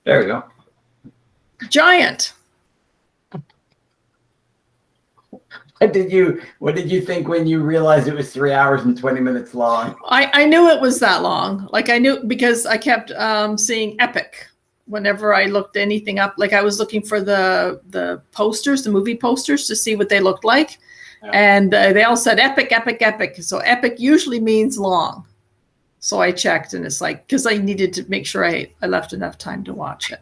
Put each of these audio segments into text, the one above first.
There we go. Giant. What did you think when you realized it was 3 hours and 20 minutes long? I knew it was that long. Like I knew because I kept seeing epic whenever I looked anything up. Like I was looking for the posters, the movie posters, to see what they looked like. Yeah. And they all said epic, epic, epic. So epic usually means long. So I checked, and it's like, because I needed to make sure I left enough time to watch it.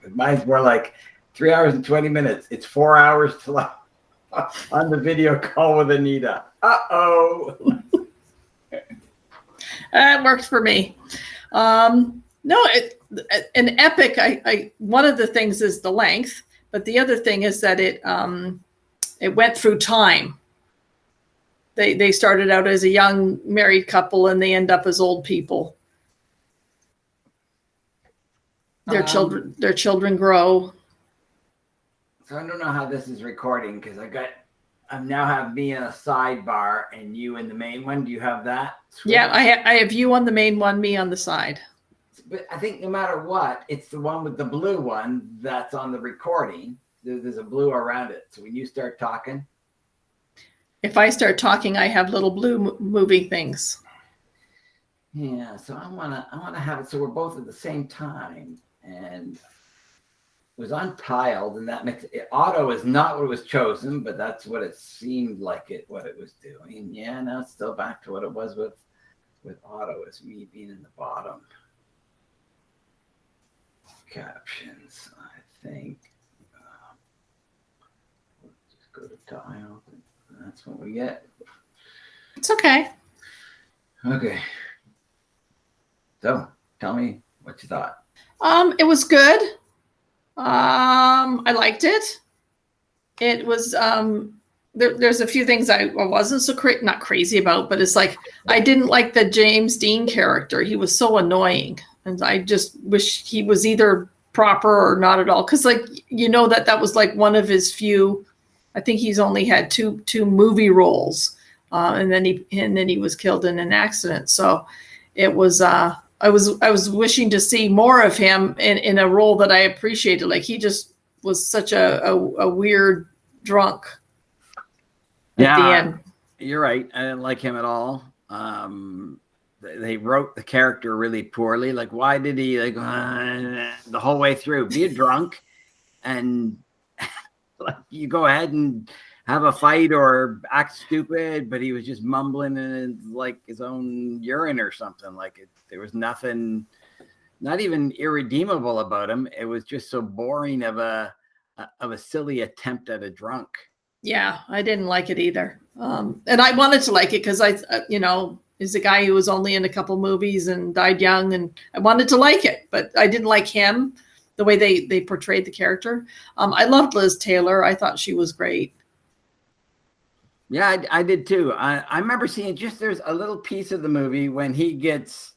Mine's more like 3 hours and 20 minutes. It's 4 hours to on the video call with Anita. Uh-oh. It worked for me. No, an epic, I one of the things is the length, but the other thing is that it went through time. They started out as a young married couple and they end up as old people. Their children grow. So I don't know how this is recording because I now have me in a sidebar and you in the main one. Do you have that? Switch? Yeah, I have you on the main one, me on the side. But I think no matter what, it's the one with the blue one that's on the recording. There's a blue around it. So when you start talking. If I start talking, I have little blue moving things. Yeah, so I wanna have it so we're both at the same time. And it was untiled, and that makes it auto is not what was chosen, but that's what it seemed like what it was doing. Yeah, now it's still back to what it was with auto, as me being in the bottom. Captions, I think. We'll just go to dial. That's what we get. It's okay. Okay. So tell me what you thought. It was good. I liked it. It was there's a few things I wasn't so not crazy about, but it's like I didn't like the James Dean character. He was so annoying, and I just wish he was either proper or not at all. Because like that was like one of his few. I think he's only had two movie roles, and then he was killed in an accident. So it was. I was wishing to see more of him in a role that I appreciated. Like he just was such a weird drunk at the end. You're right. I didn't like him at all. They wrote the character really poorly. Like, why did he the whole way through be a drunk and like you go ahead and have a fight or act stupid, but he was just mumbling in like his own urine or something. Like there was nothing, not even irredeemable about him. It was just so boring of a silly attempt at a drunk. Yeah, I didn't like it either. And I wanted to like it because is a guy who was only in a couple movies and died young, and I wanted to like it, but I didn't like him, the way they portrayed the character. I loved Liz Taylor. I thought she was great. Yeah, I did too. I remember seeing there's a little piece of the movie when he gets,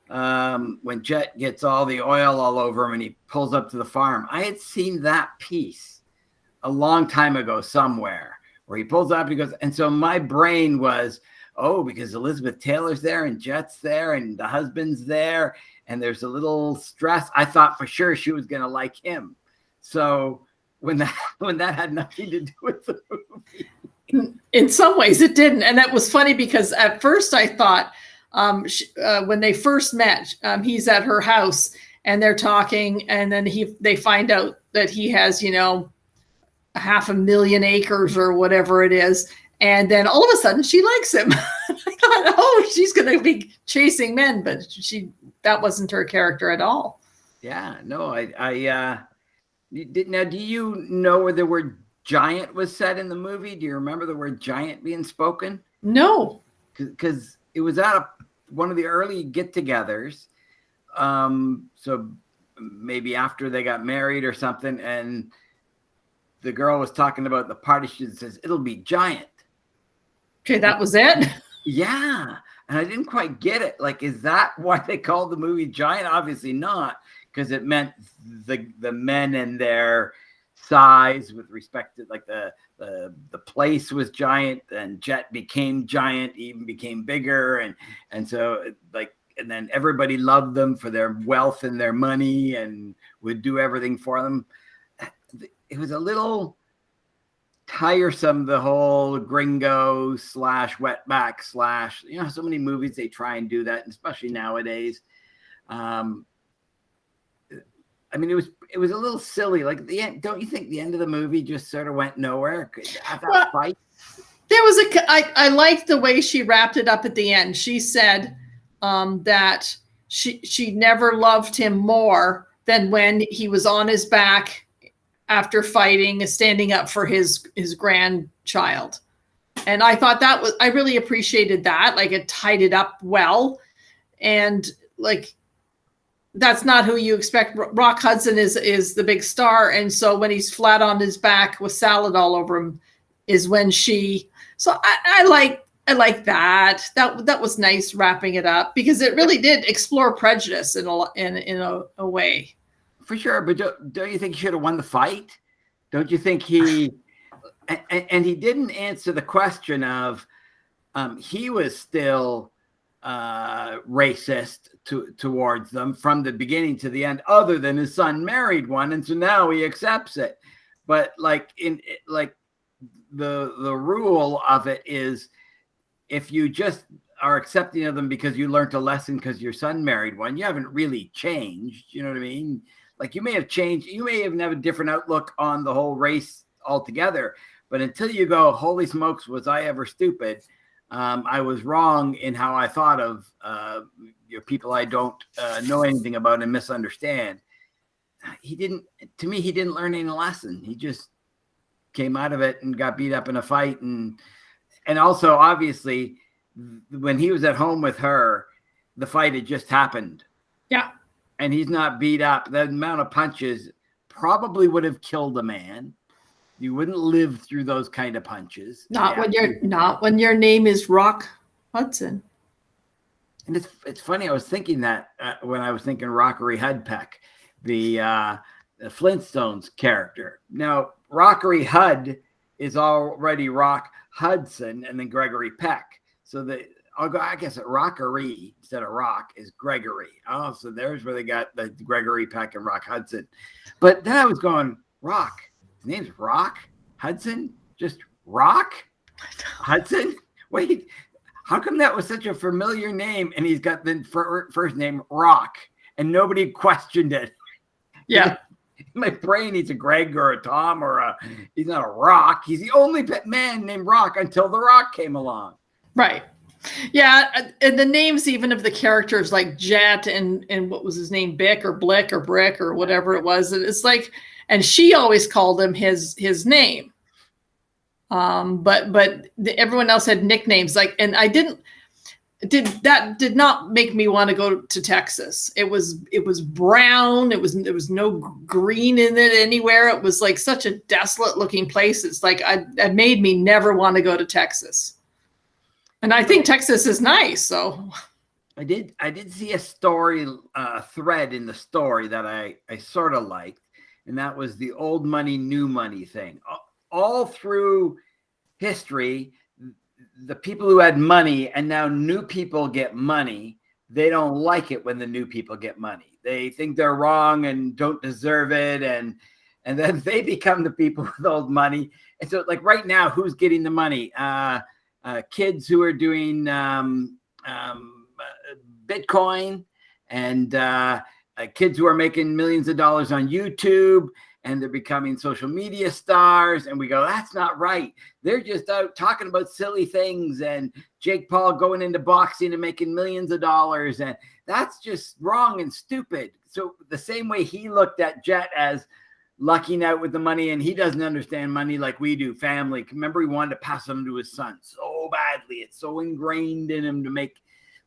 when Jet gets all the oil all over him and he pulls up to the farm. I had seen that piece a long time ago somewhere where he pulls up, he goes, and so my brain was, oh, because Elizabeth Taylor's there and Jet's there and the husband's there and there's a little stress. I thought for sure she was going to like him. So when that had nothing to do with the movie. In some ways it didn't. And that was funny because at first I thought when they first met, he's at her house and they're talking, and then they find out that he has, 500,000 acres or whatever it is. And then all of a sudden she likes him. I thought, oh, she's going to be chasing men, but that wasn't her character at all. Yeah, no, I did. Now, do you know where the word giant was said in the movie? Do you remember the word giant being spoken? No. Because it was at one of the early get-togethers. So maybe after they got married or something, and the girl was talking about the party. She says, it'll be giant. Okay, that was it? Yeah. And I didn't quite get it. Like, is that why they called the movie Giant? Obviously not, because it meant the men and their size with respect to like the place was giant, and Jet became giant, even became bigger, and so like and then everybody loved them for their wealth and their money and would do everything for them. It was a little tiresome, the whole gringo / wetback / so many movies they try and do that, and especially nowadays. I mean, it was a little silly. Like the end, don't you think the end of the movie just sort of went nowhere? That fight. There was I liked the way she wrapped it up at the end. She said that she never loved him more than when he was on his back after fighting, standing up for his grandchild. And I thought I really appreciated that. Like, it tied it up well. And like, that's not who you expect. Rock Hudson is the big star. And so when he's flat on his back with salad all over him is when so I like that. That was nice, wrapping it up, because it really did explore prejudice in a way. For sure, but don't you think he should have won the fight? Don't you think he and he didn't answer the question of he was still racist towards them from the beginning to the end, other than his son married one, and so now he accepts it. But the rule of it is, if you just are accepting of them because you learned a lesson because your son married one, you haven't really changed. You know what I mean? Like, you may have changed, you may even have a different outlook on the whole race altogether. But until you go, holy smokes, was I ever stupid? I was wrong in how I thought of people I don't know anything about and misunderstand. He didn't learn any lesson. He just came out of it and got beat up in a fight. And also, obviously, when he was at home with her, the fight had just happened. Yeah. And he's not beat up. The amount of punches probably would have killed a man. You wouldn't live through those kind of punches. Not when your name is Rock Hudson. And it's funny. I was thinking that when I was thinking Rockery Hudpeck, the Flintstones character. Now, Rockery Hud is already Rock Hudson and then Gregory Peck. So I guess Rockery instead of Rock is Gregory. Oh, so there's where they got the Gregory Peck and Rock Hudson. But then I was going, Rock. His name's Rock Hudson? Just Rock Hudson? Wait, how come that was such a familiar name and he's got the first name Rock and nobody questioned it? Yeah. In my brain, he's a Greg or a Tom he's not a Rock. He's the only man named Rock until The Rock came along. Right. Yeah. And the names even of the characters, like Jet and what was his name? Bick or Blick or Brick or whatever it was. And it's like, and she always called him his name. But everyone else had nicknames, like, and did not make me want to go to Texas. It was brown. There was no green in it anywhere. It was like such a desolate looking place. It's like, it made me never want to go to Texas. And I think Texas is nice. So I did see a story, thread in the story that I sort of liked. And that was the old money, new money thing. All through history, the people who had money and now new people get money, they don't like it when the new people get money. They think they're wrong and don't deserve it. And then they become the people with old money. And so, like, right now, who's getting the money? Kids who are doing Bitcoin and kids who are making millions of dollars on YouTube, and they're becoming social media stars. And we go, that's not right. They're just out talking about silly things, and Jake Paul going into boxing and making millions of dollars. And that's just wrong and stupid. So the same way he looked at Jet as lucking out with the money, and he doesn't understand money like we do, family. Remember, he wanted to pass on to his son so badly. It's so ingrained in him to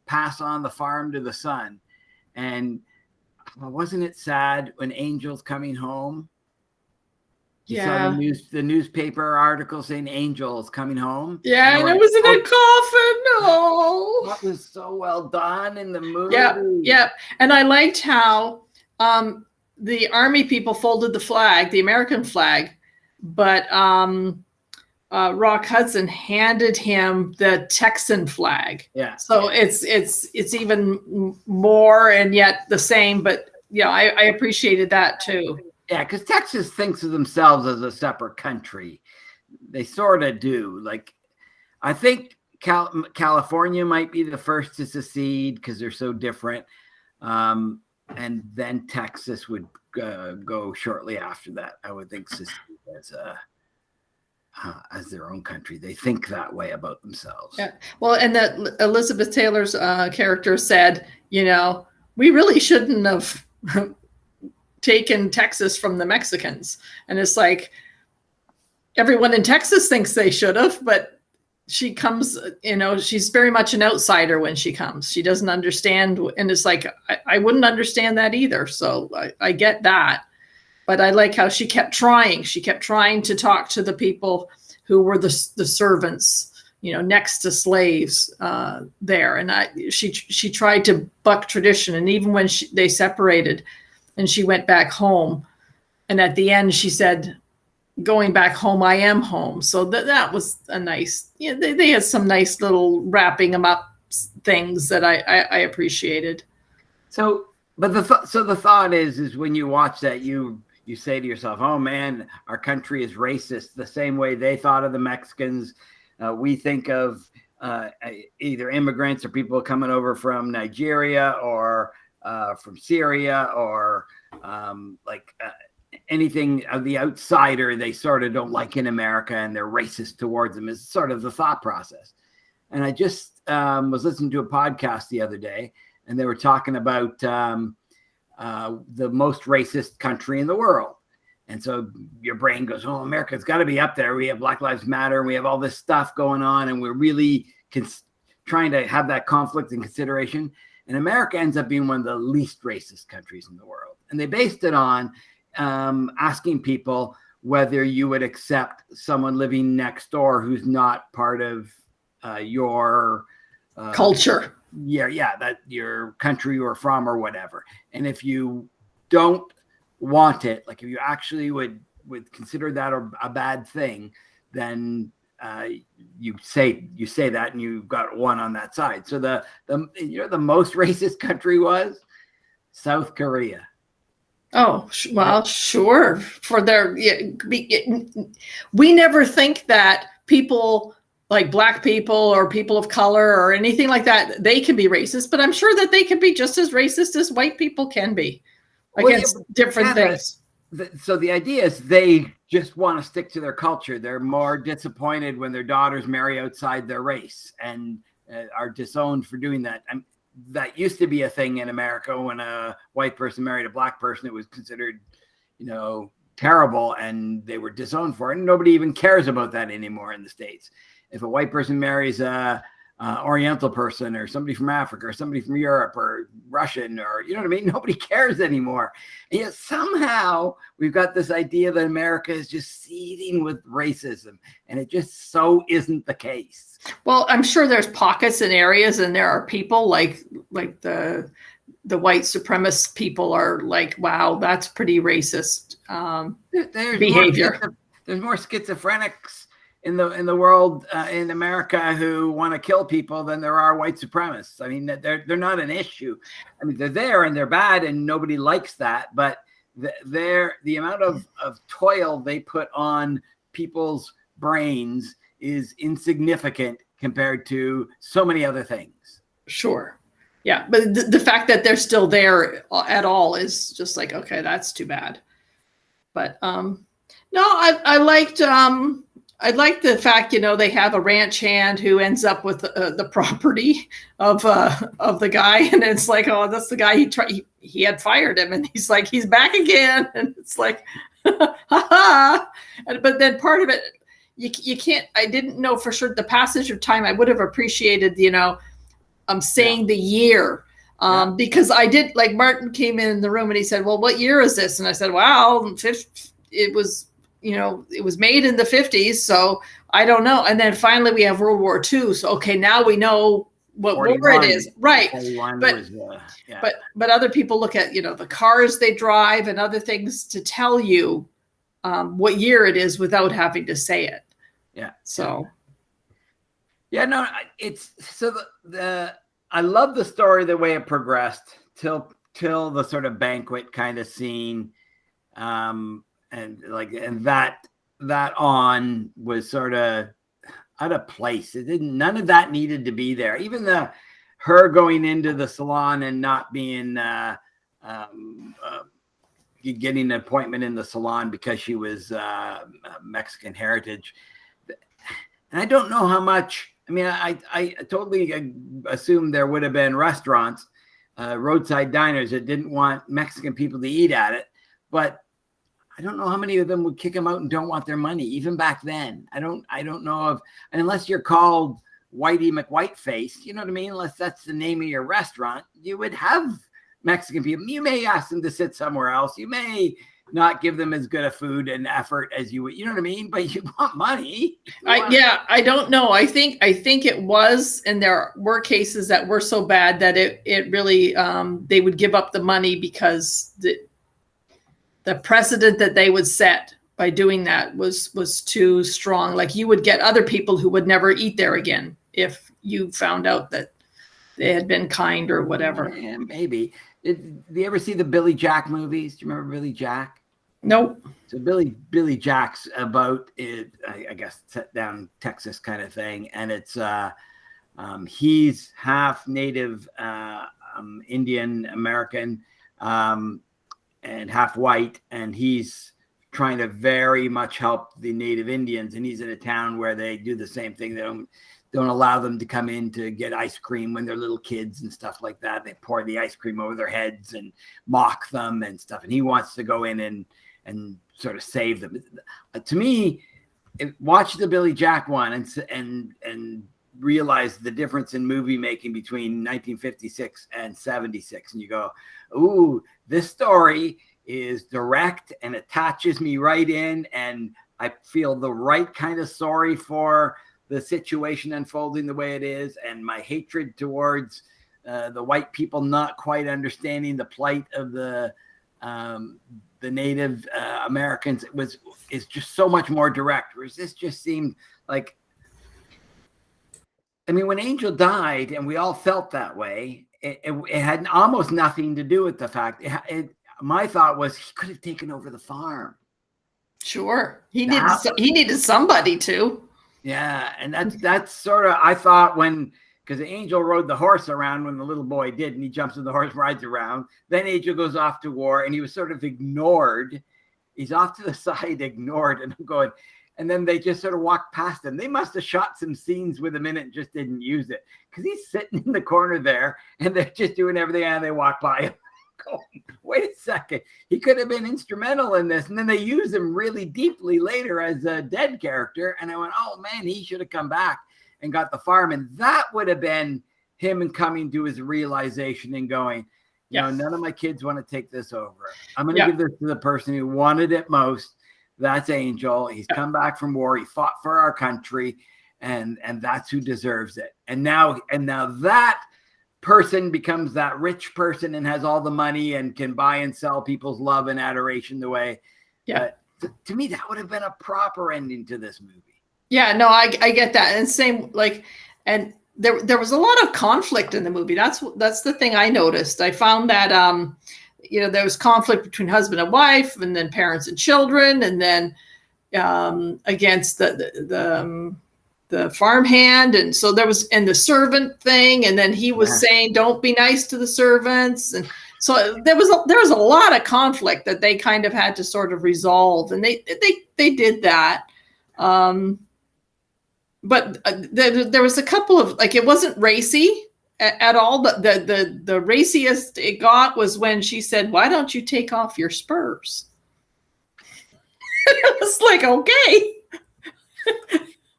pass on the farm to the son. And wasn't it sad when Angel's coming home? You saw the newspaper article saying Angel's coming home. Yeah, and it was in a coffin. No, that was so well done in the movie. Yeah. And I liked how the army people folded the flag, the American flag, but Rock Hudson handed him the Texan flag. Yeah. So it's even more and yet the same, but yeah, I appreciated that too. Yeah, because Texas thinks of themselves as a separate country. They sort of do. Like, I think California might be the first to secede because they're so different. And then Texas would go shortly after that. I would think secede as their own country. They think that way about themselves. Yeah. Well, and that Elizabeth Taylor's character said, we really shouldn't have taken Texas from the Mexicans. And it's like, everyone in Texas thinks they should have, but she comes, she's very much an outsider when she comes. She doesn't understand. And it's like, I wouldn't understand that either. So I get that. But I like how she kept trying. She kept trying to talk to the people who were the servants, next to slaves there. And she tried to buck tradition. And even when they separated and she went back home, and at the end she said, going back home, I am home. So that was a nice, they had some nice little wrapping them up things that I appreciated. So, but the thought is when you watch that, you say to yourself, oh man, our country is racist the same way they thought of the Mexicans. We think of either immigrants or people coming over from Nigeria or from Syria or anything of the outsider they sort of don't like in America and they're racist towards them is sort of the thought process. And I just was listening to a podcast the other day and they were talking about the most racist country in the world. And so your brain goes, oh, America's got to be up there. We have Black Lives Matter. We have all this stuff going on. And we're really trying to have that conflict and consideration. And America ends up being one of the least racist countries in the world. And they based it on asking people whether you would accept someone living next door who's not part of your culture. Yeah, that your country you're from or whatever. And if you don't want it, like if you actually would consider that a bad thing, then you say that and you've got one on that side. So the most racist country was South Korea. Oh, well, sure. For we never think that people like Black people or people of color or anything like that, they can be racist, but I'm sure that they can be just as racist as white people can be against different things. So the idea is they just want to stick to their culture. They're more disappointed when their daughters marry outside their race and are disowned for doing that. That used to be a thing in America. When a white person married a Black person, it was considered, terrible and they were disowned for it. And nobody even cares about that anymore in the States. If a white person marries a Oriental person or somebody from Africa or somebody from Europe or Russian or, you know what I mean? Nobody cares anymore. And yet somehow we've got this idea that America is just seething with racism, and it just so isn't the case. Well, I'm sure there's pockets and areas, and there are people like the white supremacist people are like, wow, that's pretty racist There's behavior. There's more schizophrenics in the world, in America, who want to kill people than there are white supremacists. I mean, they're not an issue. I mean, they're there and they're bad and nobody likes that. But the amount of toil they put on people's brains is insignificant compared to so many other things. Sure. Yeah. But the fact that they're still there at all is just like, okay, that's too bad. But no, I liked the fact, they have a ranch hand who ends up with the property of the guy, and it's like, oh, that's the guy he had fired him, and he's like, he's back again, and it's like, ha. But then part of it, you can't. I didn't know for sure the passage of time. I would have appreciated, saying the year. Because I did, like, Martin came in the room and he said, well, what year is this? And I said, wow, it was made in the 50s. So I don't know. And then finally we have World War II. So, okay, now we know what war it is. Right. But other people look at, the cars they drive and other things to tell you what year it is without having to say it. Yeah. So Yeah, no, it's so I love the story the way it progressed till the sort of banquet kind of scene, and that on was sort of out of place. It didn't. None of that needed to be there. Even her going into the salon and not being getting an appointment in the salon because she was Mexican heritage. And I don't know how much. I mean, I totally assumed there would have been restaurants, roadside diners that didn't want Mexican people to eat at it, but I don't know how many of them would kick them out and don't want their money. Even back then, I don't know of, unless you're called Whitey McWhiteface, you know what I mean? Unless that's the name of your restaurant, you would have Mexican people. You may ask them to sit somewhere else. You may not give them as good a food and effort as you would, you know what I mean? But you want money. I don't know. I think it was, and there were cases that were so bad that it really they would give up the money because the precedent that they would set by doing that was too strong. Like you would get other people who would never eat there again if you found out that they had been kind or whatever. Yeah, maybe. Do you ever see the Billy Jack movies? Do you remember Billy Jack? Nope. So Billy Jack's about it, I guess, set down Texas kind of thing, and it's he's half Native Indian American and half white, and he's trying to very much help the Native Indians, and he's in a town where they do the same thing. They don't allow them to come in to get ice cream when they're little kids and stuff like that. They pour the ice cream over their heads and mock them and stuff. And he wants to go in and sort of save them. To me, watch the Billy Jack one and realize the difference in movie making between 1956 and 76. And you go, ooh, this story is direct and attaches me right in. And I feel the right kind of sorry for the situation unfolding the way it is, and my hatred towards the white people not quite understanding the plight of the Native Americans is just so much more direct. Whereas this just seemed like, I mean, when Angel died, and we all felt that way, it had almost nothing to do with the fact. My thought was he could have taken over the farm. Sure, he needed somebody to. Yeah, and that's sort of, I thought, because Angel rode the horse around when the little boy did, and he jumps in the horse, rides around. Then Angel goes off to war, and he was sort of ignored. He's off to the side, ignored, and I'm going, and then they just sort of walked past him. They must have shot some scenes with him in it and just didn't use it, because he's sitting in the corner there, and they're just doing everything, and they walk by him. Going, wait a second, he could have been instrumental in this. And then they use him really deeply later as a dead character, and I went, oh man, he should have come back and got the farm. And that would have been him and coming to his realization and going, you know, none of my kids want to take this over. I'm going to give this to the person who wanted it most. That's Angel. He's come back from war, he fought for our country, and that's who deserves it. And now that person becomes that rich person and has all the money and can buy and sell people's love and adoration the way. To me, that would have been a proper ending to this movie. Yeah, no, I get that. And same, like, and there was a lot of conflict in the movie. That's the thing I noticed. I found that there was conflict between husband and wife, and then parents and children, and then against the farmhand, and so there was, and the servant thing, and then he was saying, don't be nice to the servants, and so there was a lot of conflict that they kind of had to sort of resolve, and they did that, but there was a couple of, like, it wasn't racy at all, but the raciest it got was when she said, why don't you take off your spurs? It was like, okay.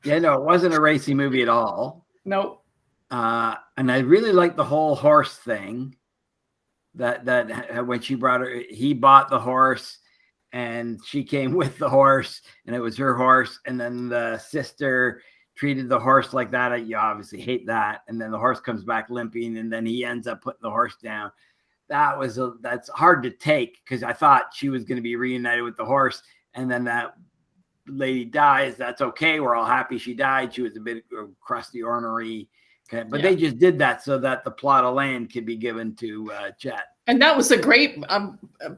Yeah, no, it wasn't a racy movie at all. Nope. And I really liked the whole horse thing. That when he bought the horse, and she came with the horse, and it was her horse, and then the sister treated the horse like that. You obviously hate that. And then the horse comes back limping, and then he ends up putting the horse down. That's hard to take, because I thought she was going to be reunited with the horse, and then that lady dies, that's okay. We're all happy she died. She was a bit crusty, ornery. But they just did that so that the plot of land could be given to Jet. And that was a great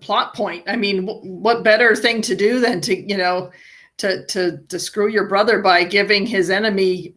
plot point. I mean, what better thing to do than to, to screw your brother by giving his enemy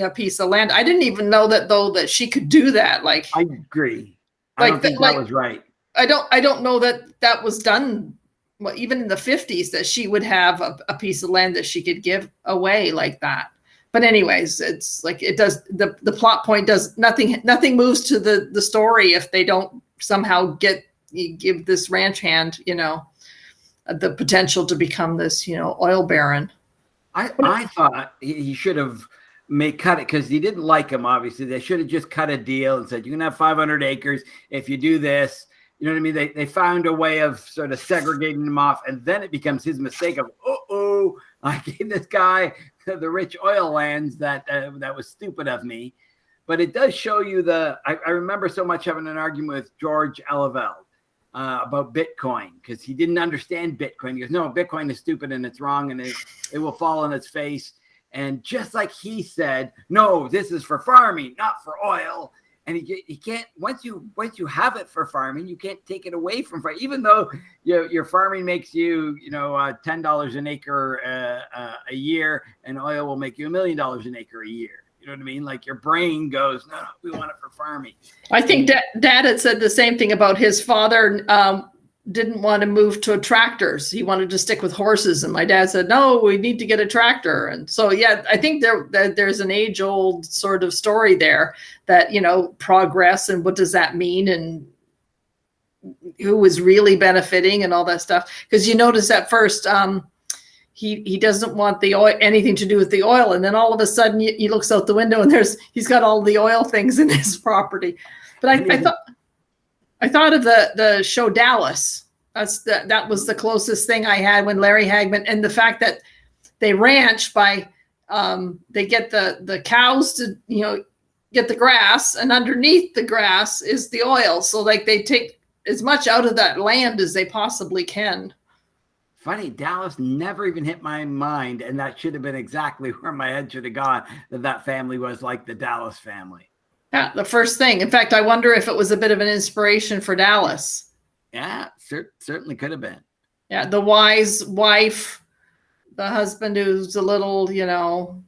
a piece of land. I didn't even know that she could do that. Like, I agree. I don't think that was right. I don't know that was done. Well, even in the 50s, that she would have a piece of land that she could give away like that. But anyways, it's like it does the plot point does nothing moves to the story if they don't somehow give this ranch hand, the potential to become this, oil baron. I thought he should have cut it because he didn't like him. Obviously, they should have just cut a deal and said, you can have 500 acres if you do this. You know what I mean? They found a way of sort of segregating him off, and then it becomes his mistake of, I gave this guy the rich oil lands that was stupid of me. But it does show you I remember so much having an argument with George Eleveld about Bitcoin because he didn't understand Bitcoin. He goes, no, Bitcoin is stupid and it's wrong and it will fall on its face. And just like he said, no, this is for farming, not for oil. And he can't, once you have it for farming, you can't take it away from farming, even though your farming makes you, $10 an acre a year, and oil will make you $1 million an acre a year. You know what I mean? Like your brain goes, no, we want it for farming. I think Dad had said the same thing about his father. Didn't want to move to tractors. He wanted to stick with horses. And my dad said, no, we need to get a tractor. And so, yeah, I think there's an age old sort of story there that, progress and what does that mean? And who is really benefiting and all that stuff. Because you notice at first, he doesn't want the oil, anything to do with the oil. And then all of a sudden he looks out the window and he's got all the oil things in his property. But I thought of the show Dallas. That was the closest thing I had when Larry Hagman, and the fact that they ranch by they get the cows to get the grass, and underneath the grass is the oil. So like they take as much out of that land as they possibly can. Funny, Dallas never even hit my mind, and that should have been exactly where my head should have gone. That family was like the Dallas family. Yeah, the first thing. In fact, I wonder if it was a bit of an inspiration for Dallas. Yeah, certainly could have been. Yeah, the wise wife, the husband who's a little,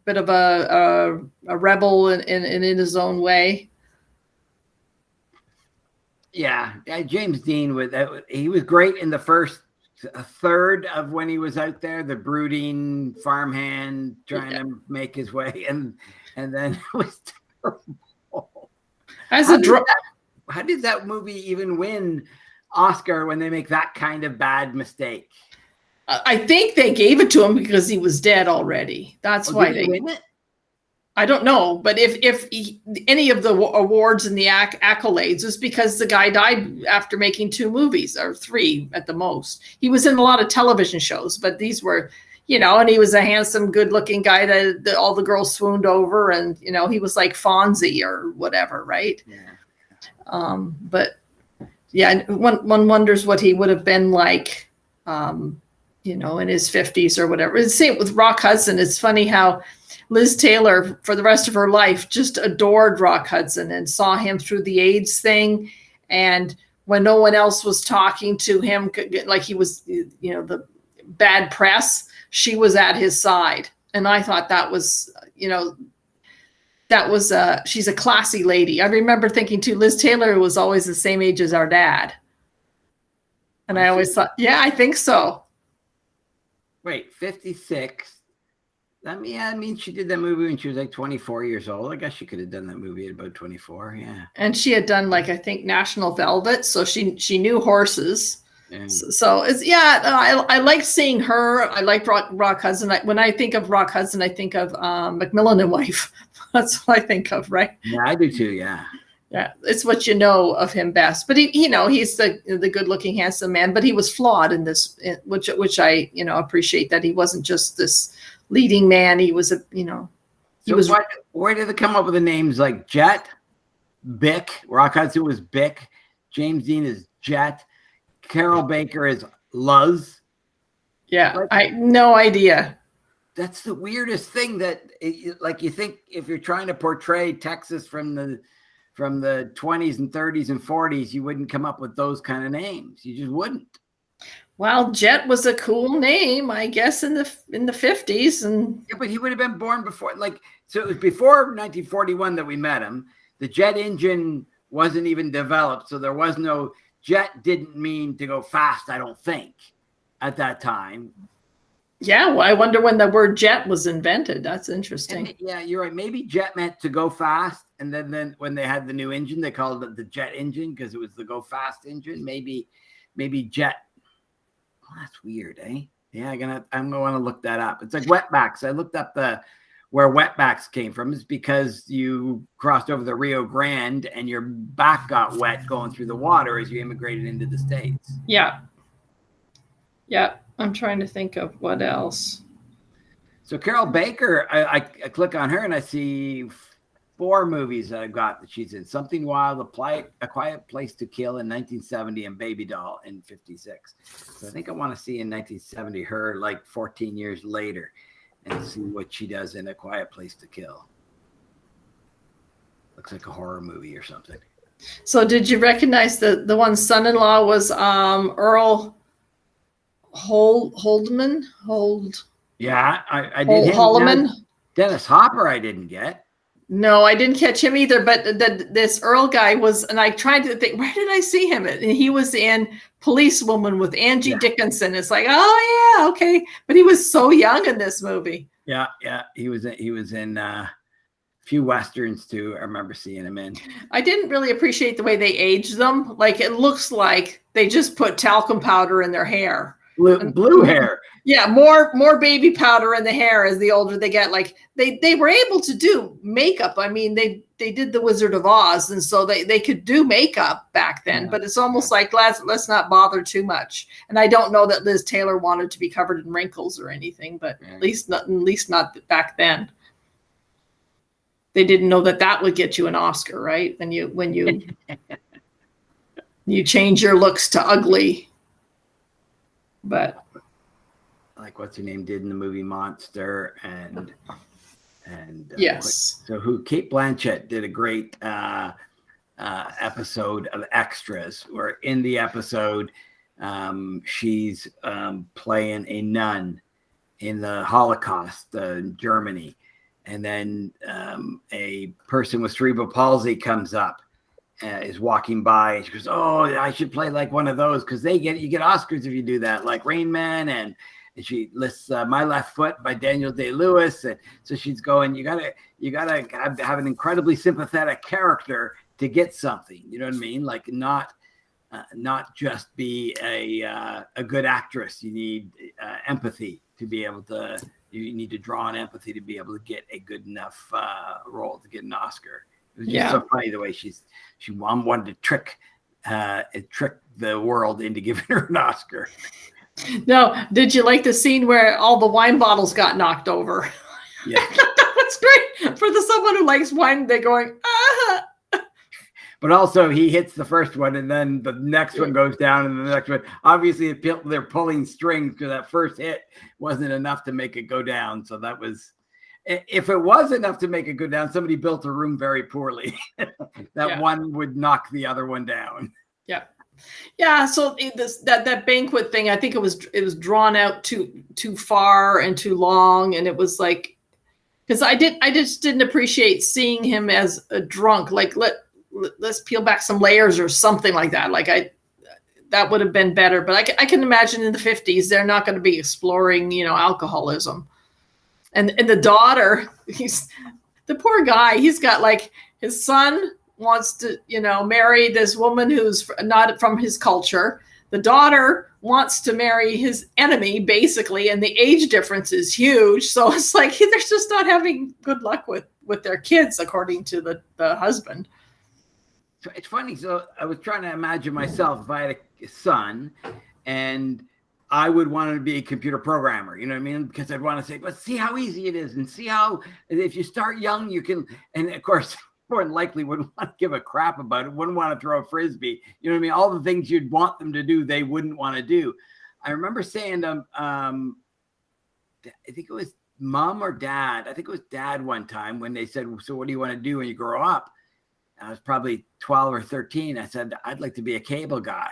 bit of a rebel in his own way. Yeah, James Dean he was great in the first third of when he was out there, the brooding farmhand trying to make his way, and then it was terrible. How did that movie even win Oscar when they make that kind of bad mistake? I think they gave it to him because he was dead already. That's why they win it. I don't know, but if any of the awards and the accolades is because the guy died after making 2 movies or 3 at the most. He was in a lot of television shows, but these were, and he was a handsome, good-looking guy that all the girls swooned over, and he was like Fonzie or whatever, right? Yeah. But yeah, one wonders what he would have been like, in his 50s or whatever. It's the same with Rock Hudson. It's funny how Liz Taylor, for the rest of her life, just adored Rock Hudson and saw him through the AIDS thing, and when no one else was talking to him, like he was, the bad press, she was at his side. And I thought that was, she's a classy lady. I remember thinking too, Liz Taylor was always the same age as our dad. And I always thought, yeah, I think so. Wait, 56. I mean, she did that movie when she was like 24 years old. I guess she could have done that movie at about 24. Yeah. And she had done I think National Velvet. So she knew horses. Yeah. So it's, I liked seeing her. I liked Rock Hudson. When I think of Rock Hudson, I think of Macmillan and Wife. That's what I think of, right? Yeah, I do too. Yeah. Yeah, it's what you know of him best. But he's the good-looking, handsome man. But he was flawed in this, which I appreciate that he wasn't just this leading man. He was where did they come up with the names like Jet, Bick? Rock Hudson was Bick. James Dean is Jet. Carol Baker is Luz. Yeah, I no idea. that's the weirdest thing that like you think if you're trying to portray Texas from the 20s and 30s and 40s, you wouldn't come up with those kind of names. You just wouldn't. Well, Jet was a cool name, I guess, in the 50s, and yeah, but he would have been born before. Like, so it was before 1941 that we met him. The jet engine wasn't even developed, so there was no jet. Didn't mean to go fast, I don't think, at that time. Yeah, well, I wonder when the word jet was invented. That's interesting. And, yeah, you're right. Maybe jet meant to go fast, and then when they had the new engine, they called it the jet engine because it was the go fast engine. Maybe jet. Oh, that's weird, eh? Yeah, I'm gonna want to look that up. It's like wetbacks. I looked up where wetbacks came from. It's because you crossed over the Rio Grande and your back got wet going through the water as you immigrated into the States. Yeah. Yeah. I'm trying to think of what else. So Carol Baker, I click on her and I see 4 movies that I've got that she's in. Something Wild, A Quiet Place to Kill in 1970, and Baby Doll in 56. So I think I want to see in 1970 her like 14 years later and see what she does in A Quiet Place to Kill. Looks like a horror movie or something. So did you recognize the one son-in-law was Earl Holdman? Yeah, I did. Holloman? Dennis Hopper I didn't get. No, I didn't catch him either. But this Earl guy was, and I tried to think, where did I see him? And he was in Policewoman with Angie Dickinson. It's like, oh yeah, okay. But he was so young in this movie. Yeah, he was in a few westerns too. I remember seeing him in. I didn't really appreciate the way they aged them. Like it looks like they just put talcum powder in their hair. Blue hair. Yeah, more baby powder in the hair as the older they get. Like they were able to do makeup. I mean, they did the Wizard of Oz, and so they could do makeup back then. Yeah. But it's almost like let's not bother too much. And I don't know that Liz Taylor wanted to be covered in wrinkles or anything, but at least not back then. They didn't know that would get you an Oscar, right? When you you change your looks to ugly. But like what's her name did in the movie Monster and yes. So Kate Blanchett did a great episode of Extras, where in the episode she's playing a nun in the Holocaust, Germany, and then a person with cerebral palsy comes up. Is walking by and she goes, oh, I should play like one of those because you get Oscars if you do that, like Rain Man, and she lists My Left Foot by Daniel Day-Lewis, and so she's going, you gotta have an incredibly sympathetic character to get something, you know what I mean? Like not just be a good actress. You need empathy to be able to. You need to draw on empathy to be able to get a good enough role to get an Oscar. It was just so funny the way she wanted to trick the world into giving her an Oscar. No, did you like the scene where all the wine bottles got knocked over? Yeah, that's great for someone who likes wine. They're going, ah. But also he hits the first one, and then the next one goes down, and the next one. Obviously, they're pulling strings because that first hit wasn't enough to make it go down. So that was. If it was enough to make it go down, somebody built a room very poorly. One would knock the other one down. Yeah. Yeah. So that banquet thing, I think it was drawn out too far and too long. And it was like, because I just didn't appreciate seeing him as a drunk. Like let's peel back some layers or something like that. Like that would have been better. But I can imagine in the 50s, they're not going to be exploring, alcoholism. And the daughter, the poor guy, he's got like his son wants to, marry this woman who's not from his culture. The daughter wants to marry his enemy, basically, and the age difference is huge. So it's like they're just not having good luck with their kids, according to the husband. So it's funny. So I was trying to imagine myself if I had a son and I would want to be a computer programmer, you know what I mean? Because I'd want to say, but see how easy it is, and see how if you start young, you can. And of course, more than likely wouldn't want to give a crap about it, wouldn't want to throw a frisbee. You know what I mean? All the things you'd want them to do, they wouldn't want to do. I remember saying, I think it was mom or dad, I think it was dad one time, when they said, so what do you want to do when you grow up? I was probably 12 or 13. I said, I'd like to be a cable guy.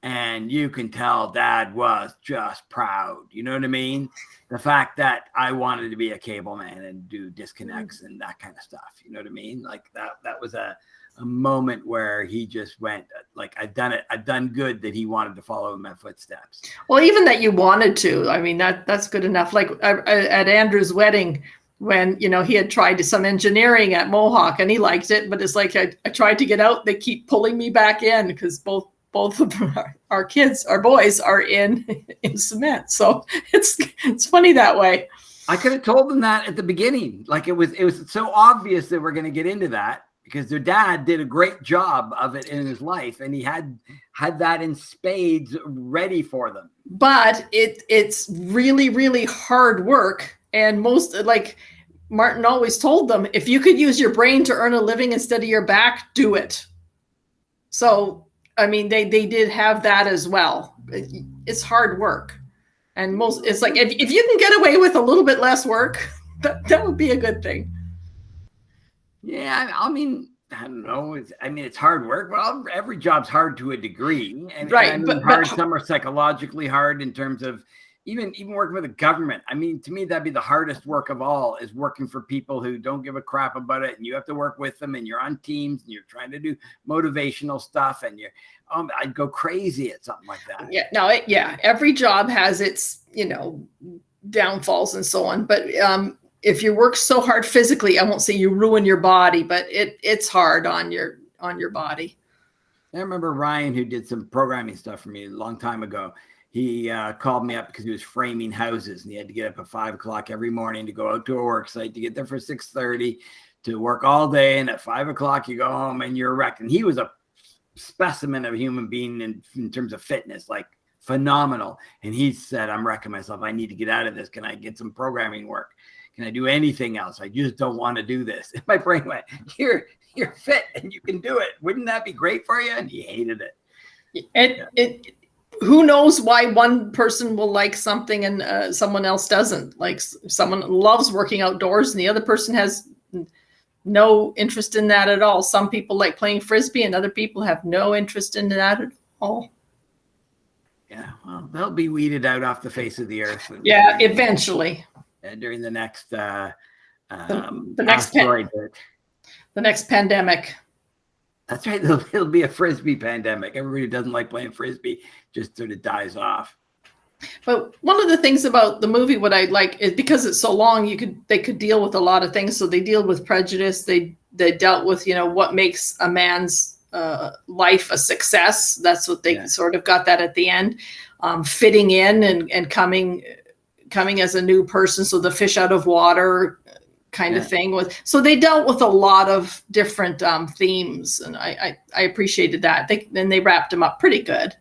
And you can tell dad was just proud. You know what I mean? The fact that I wanted to be a cable man and do disconnects and that kind of stuff. You know what I mean? Like that was a moment where he just went like, I've done it. I've done good, that he wanted to follow in my footsteps. Well, even that you wanted to, I mean, that's good enough. Like at Andrew's wedding, when, you know, he had tried some engineering at Mohawk and he liked it, but it's like, I tried to get out. They keep pulling me back in because both of our kids, our boys, are in cement. So it's funny that way. I could have told them that at the beginning. Like it was so obvious that we're going to get into that, because their dad did a great job of it in his life, and he had that in spades ready for them. But it's really, really hard work. And most, like Martin always told them, if you could use your brain to earn a living instead of your back, do it. So, I mean, they did have that as well. It's hard work. And it's like, if you can get away with a little bit less work, that would be a good thing. Yeah, I mean, I don't know. It's hard work. Well, every job's hard to a degree, and right. And but some are psychologically hard in terms of even working with the government. I mean, to me, that'd be the hardest work of all, is working for people who don't give a crap about it, and you have to work with them, and you're on teams, and you're trying to do motivational stuff, and I'd go crazy at something like that. Yeah, no, every job has its, you know, downfalls and so on, but if you work so hard physically, I won't say you ruin your body, but it's hard on your body. I remember Ryan, who did some programming stuff for me a long time ago. He called me up because he was framing houses, and he had to get up at 5 o'clock every morning to go out to a work site, to get there for 6:30, to work all day. And at 5 o'clock, you go home and you're wrecked. And he was a specimen of a human being in terms of fitness, like phenomenal. And he said, I'm wrecking myself. I need to get out of this. Can I get some programming work? Can I do anything else? I just don't want to do this. And my brain went, you're fit and you can do it. Wouldn't that be great for you? And he hated it. Who knows why one person will like something and someone else doesn't? Like someone loves working outdoors and the other person has no interest in that at all. Some people like playing Frisbee and other people have no interest in that at all. Yeah, well, they'll be weeded out off the face of the earth. Yeah, eventually. During the next the next pandemic. That's right. It'll be a Frisbee pandemic. Everybody who doesn't like playing Frisbee just sort of dies off. But one of the things about the movie, what I like, is because it's so long, they could deal with a lot of things. So they deal with prejudice. They dealt with, you know, what makes a man's life a success. That's what they sort of got that at the end. Fitting in and coming as a new person. So the fish out of water kind of thing so they dealt with a lot of different themes, and I appreciated that. They wrapped them up pretty good.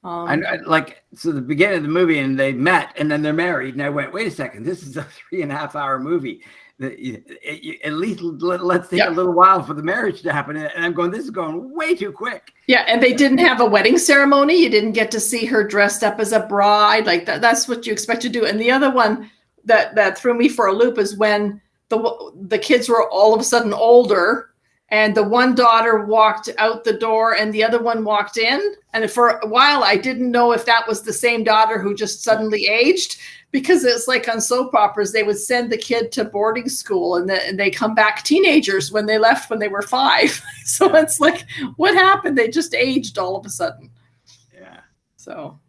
So the beginning of the movie, and they met and then they're married, and I went, wait a second, this is a 3.5 hour movie. At least let's take a little while for the marriage to happen. And I'm going, this is going way too quick. Yeah. And they didn't have a wedding ceremony. You didn't get to see her dressed up as a bride like that. That's what you expect to do. And the other one that threw me for a loop is when the kids were all of a sudden older, and the one daughter walked out the door and the other one walked in. And for a while, I didn't know if that was the same daughter who just suddenly aged, because it's like on soap operas, they would send the kid to boarding school and they come back teenagers when they left when they were 5. So it's like, what happened? They just aged all of a sudden. Yeah. So.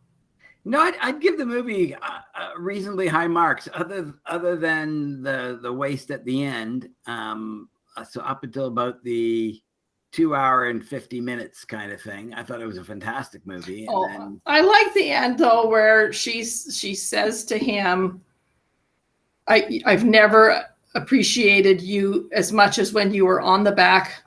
No, I'd give the movie reasonably high marks, other than the waste at the end. So up until about the 2 hour and 50 minutes kind of thing, I thought it was a fantastic movie. And then, I like the end though, where she says to him, I've never appreciated you as much as when you were on the back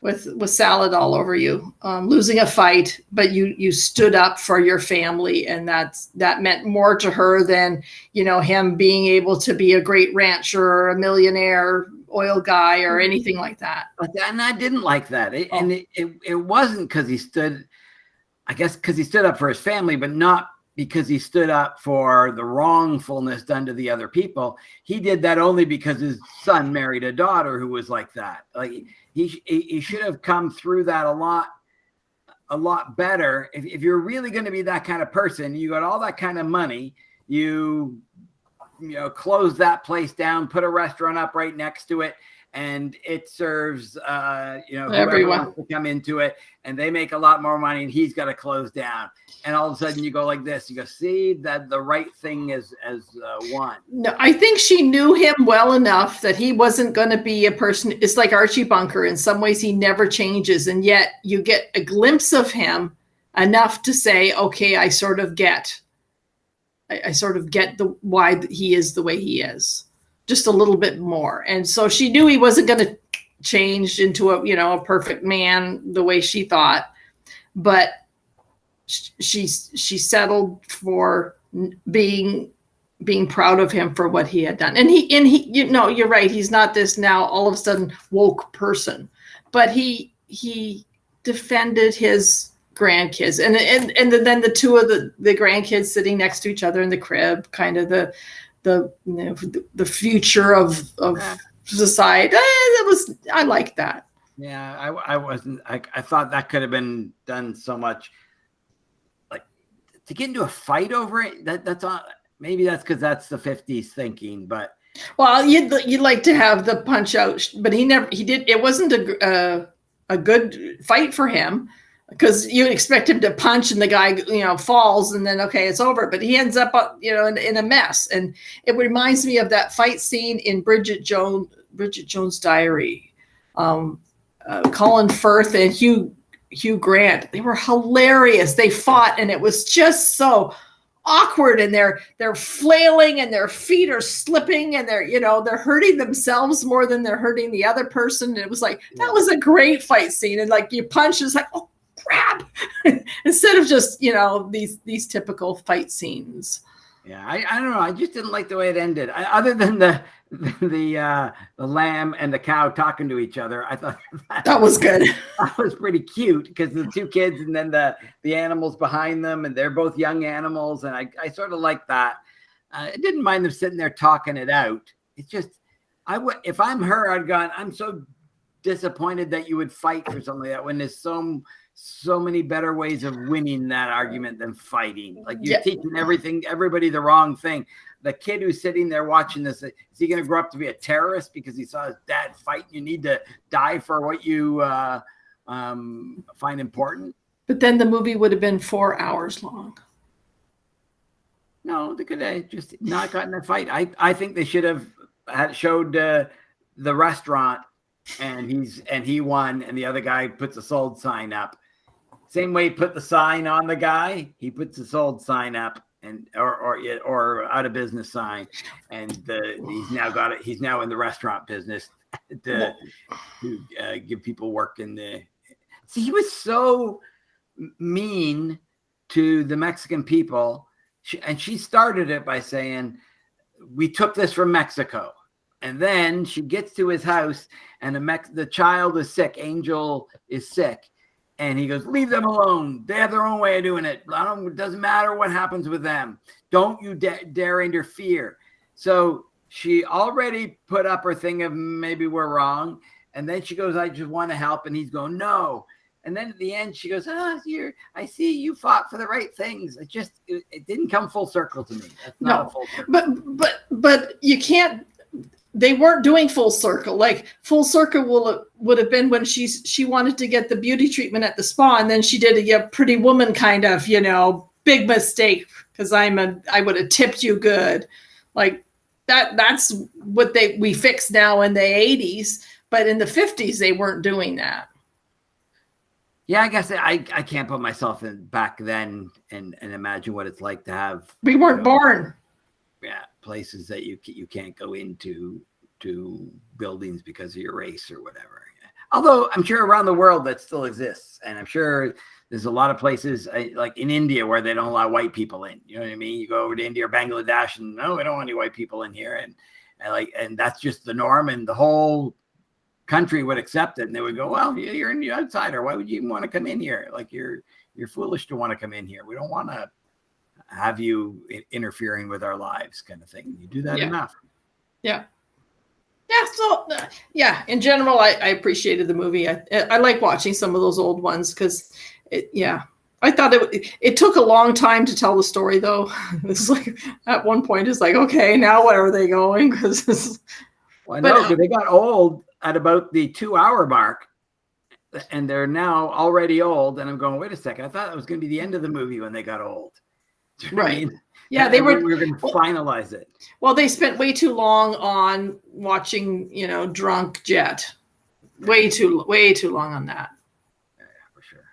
with salad all over you, losing a fight, but you stood up for your family, and that meant more to her than, you know, him being able to be a great rancher or a millionaire oil guy or anything like that. And I didn't like that. And it wasn't because he stood, I guess, because he stood up for his family, but not because he stood up for the wrongfulness done to the other people. He did that only because his son married a daughter who was like that. Like he should have come through that a lot better. If you're really going to be that kind of person, you got all that kind of money, you close that place down, put a restaurant up right next to it, and it serves whoever Everyone wants to come into it, and they make a lot more money, and he's got to close down. And all of a sudden you go like this, you go, see, that the right thing is won. No, I think she knew him well enough that he wasn't going to be a person. It's like Archie Bunker. In some ways, he never changes. And yet you get a glimpse of him enough to say, okay, I sort of get why he is the way he is, just a little bit more. And so she knew he wasn't going to change into a perfect man the way she thought, but she settled for being proud of him for what he had done. And he you're right, he's not this now all of a sudden woke person, but he defended his grandkids, and then the two of the grandkids sitting next to each other in the crib, kind of the future of society. I like that. Yeah, I thought that could have been done so much. Like, to get into a fight over it, that's all. Maybe that's because that's the 50s thinking, but well, you'd like to have the punch out, but he did. It wasn't a good fight for him, because you expect him to punch and the guy falls and then okay, it's over, but he ends up in a mess. And it reminds me of that fight scene in Bridget Jones' Diary. Colin Firth and Hugh Grant, they were hilarious. They fought and it was just so awkward, and they're flailing and their feet are slipping and they're hurting themselves more than they're hurting the other person. And it was like, that was a great fight scene. And like, you punch, it's like, oh crap, instead of just these typical fight scenes. Yeah, I don't know. I just didn't like the way it ended. Other than the lamb and the cow talking to each other, I thought that was good. That was pretty cute, because the two kids and then the animals behind them, and they're both young animals, and I sort of like that. I didn't mind them sitting there talking it out. It's just, if I'm her, I'd gone, I'm so disappointed that you would fight for something like that when there's so many better ways of winning that argument than fighting. Like, you're teaching everybody the wrong thing. The kid who's sitting there watching this, is he going to grow up to be a terrorist because he saw his dad fight? You need to die for what you find important. But then the movie would have been 4 hours long. No, they could have just not gotten a fight. I think they should have showed the restaurant, and he won, and the other guy puts a sold sign up. Same way he put the sign on the guy, he puts the sold sign up, and or out of business sign, and he's now in the restaurant business to give people work in the. See, he was so mean to the Mexican people, and she started it by saying, "We took this from Mexico." And then she gets to his house, and the child is sick. Angel is sick. And he goes, "Leave them alone. They have their own way of doing it. It doesn't matter what happens with them. Don't you dare interfere." So she already put up her thing of maybe we're wrong. And then she goes, "I just want to help." And he's going, "No." And then at the end, she goes, I see you fought for the right things. It didn't come full circle to me. That's not a full circle. But you can't. They weren't doing full circle. Like, full circle would have been when she wanted to get the beauty treatment at the spa, and then she did a Pretty Woman kind of, big mistake because I would have tipped you good. Like that's what we fix now in the 80s, but in the 50s they weren't doing that. Yeah, I guess I can't put myself in back then and imagine what it's like to have. We weren't born. Yeah, places that you can't go into, to buildings because of your race or whatever. Although I'm sure around the world that still exists, and I'm sure there's a lot of places like in India where they don't allow white people in. You know what I mean? You go over to India or Bangladesh, and no, we don't want any white people in here, and that's just the norm, and the whole country would accept it, and they would go, "Well, you're an outsider. Why would you even want to come in here? Like you're foolish to want to come in here. We don't want to have you interfering with our lives, kind of thing. You do that enough. Yeah. Yeah. So, in general, I appreciated the movie. I like watching some of those old ones because, I thought it took a long time to tell the story, though. It's like at one point, it's like, okay, now where are they going? Because they got old at about the 2-hour mark, and they're now already old. And I'm going, wait a second, I thought that was going to be the end of the movie when they got old. Right. I mean? Yeah, we were going to finalize it. Well, they spent way too long on watching, drunk Jet. Way too long on that. Yeah, for sure.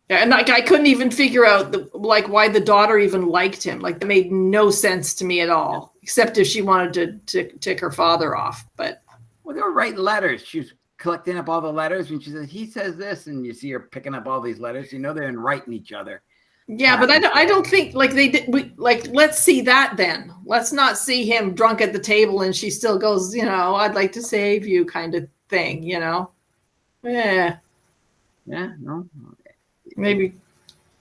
Yeah, and I couldn't even figure out why the daughter even liked him. Like, it made no sense to me at all, except if she wanted to tick her father off. But they were writing letters. She was collecting up all the letters, and she says, he says this, and you see her picking up all these letters. They've been writing each other. Yeah, but I don't think they did. Let's see that then. Let's not see him drunk at the table and she still goes, I'd like to save you, kind of thing, Yeah. Yeah, no. Maybe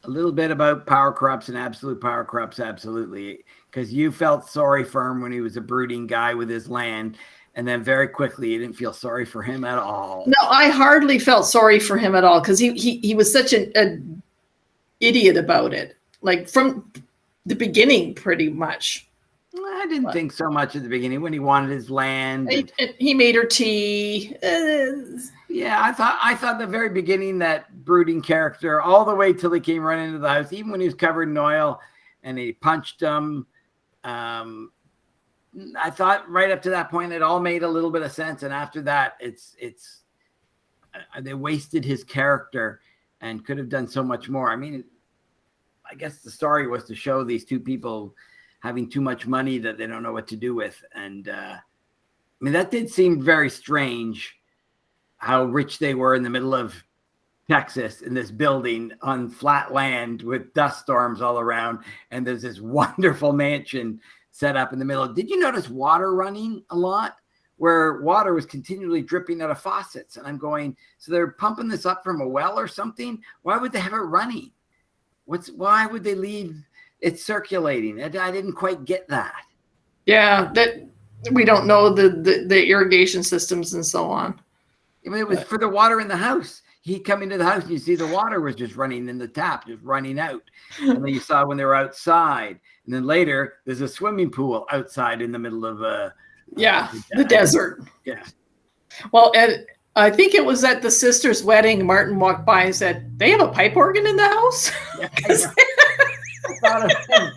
a little bit about power corrupts and absolute power corrupts, absolutely, because you felt sorry for him when he was a brooding guy with his land, and then very quickly you didn't feel sorry for him at all. No, I hardly felt sorry for him at all because he was such an idiot about it, like from the beginning, pretty much. I didn't think so much at the beginning when he wanted his land. He made her tea. Yeah, I thought the very beginning, that brooding character, all the way till he came running into the house, even when he was covered in oil and he punched him. I thought right up to that point it all made a little bit of sense, and after that, they wasted his character and could have done so much more. I mean, I guess the story was to show these two people having too much money that they don't know what to do with. And that did seem very strange, how rich they were in the middle of Texas in this building on flat land with dust storms all around. And there's this wonderful mansion set up in the middle. Did you notice water running a lot? Where water was continually dripping out of faucets. And I'm going, so they're pumping this up from a well or something? Why would they have it running? Why would they leave it circulating? I didn't quite get that. Yeah, that we don't know the irrigation systems and so on. I mean, it was for the water in the house. He'd come into the house and you see the water was just running in the tap, just running out. And then you saw when they were outside. And then later, there's a swimming pool outside in the middle of the desert. Yeah. Well, and I think it was at the sister's wedding, Martin walked by and said, they have a pipe organ in the house? Yeah, I thought of him.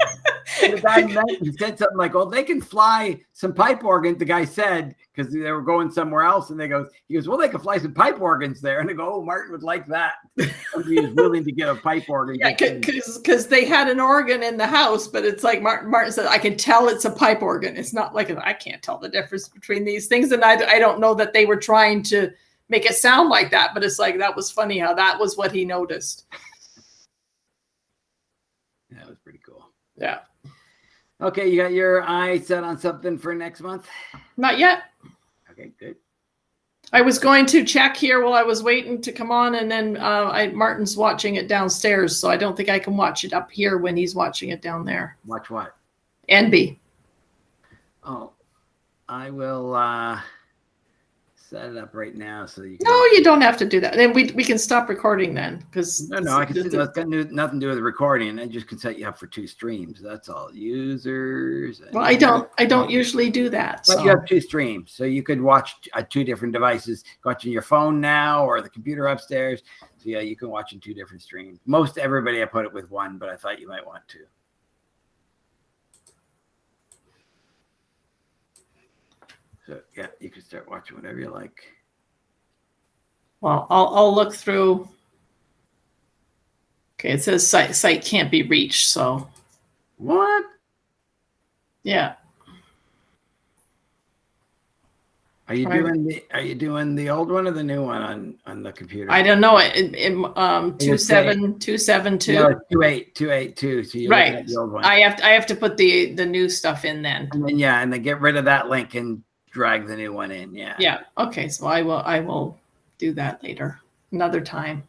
The guy he said something like, well, they can fly some pipe organs, the guy said, because they were going somewhere else. And he goes, well, they can fly some pipe organs there. And they go, oh, Martin would like that. He was willing to get a pipe organ. Yeah, because they had an organ in the house, but it's like Martin said, I can tell it's a pipe organ. It's not like, I can't tell the difference between these things. And I don't know that they were trying to make it sound like that, but it's like, that was funny how that was what he noticed. That was pretty cool. Yeah. Okay, you got your eye set on something for next month? Not yet. Okay, good. I was going to check here while I was waiting to come on, and then Martin's watching it downstairs, so I don't think I can watch it up here when he's watching it down there. Watch what? NB. Oh, I will set it up right now so you can... No, you don't have to do that. Then we can stop recording then, because no, I can see that's got nothing to do with the recording. I just can set you up for 2 streams. That's all. Users. Well, I don't usually do that. But you have 2 streams, so you could watch 2 different devices. Watching your phone now or the computer upstairs. So yeah, you can watch in 2 different streams. Most everybody I put it with 1, but I thought you might want 2. So yeah, you can start watching whatever you like. Well, I'll look through. Okay, it says site can't be reached. So what? Yeah. Are you doing the old one or the new one on the computer? I don't know. 27272. No, 28282. So you right. At the old one. I have to put the new stuff in then. And then get rid of that link and drag the new one in. Yeah. Yeah. Okay. So I will do that later, another time.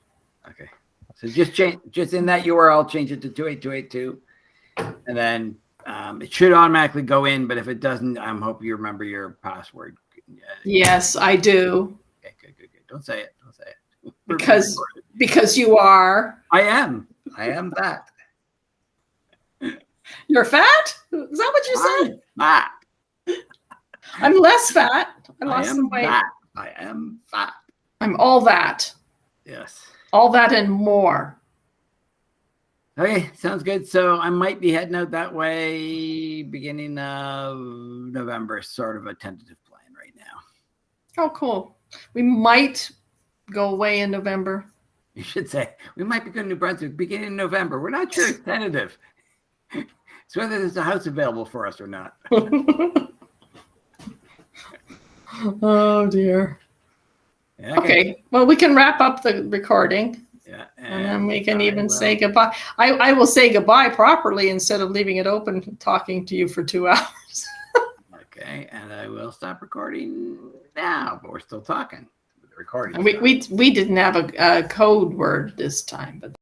Okay. So just in that URL, change it to 28282. And then it should automatically go in, but if it doesn't, I hope you remember your password. Yes, I do. Okay, good. Don't say it. Don't say it. Because you are. I am that. You're fat? Is that what you said? Fat. I'm less fat. I I lost am some weight. fat. I am fat. I'm all that. Yes. All that and more. Okay, sounds good. So I might be heading out that way beginning of November, sort of a tentative plan right now. Oh, cool. We might go away in November. You should say, we might be going to New Brunswick beginning of November. We're not sure. It's tentative. It's whether there's a house available for us or not. Oh, dear. Yeah, Okay. Well, we can wrap up the recording. Yeah, And then we can even say goodbye. I will say goodbye properly instead of leaving it open, talking to you for 2 hours. Okay, and I will stop recording now, but we're still talking. The recording. We didn't have a code word this time, but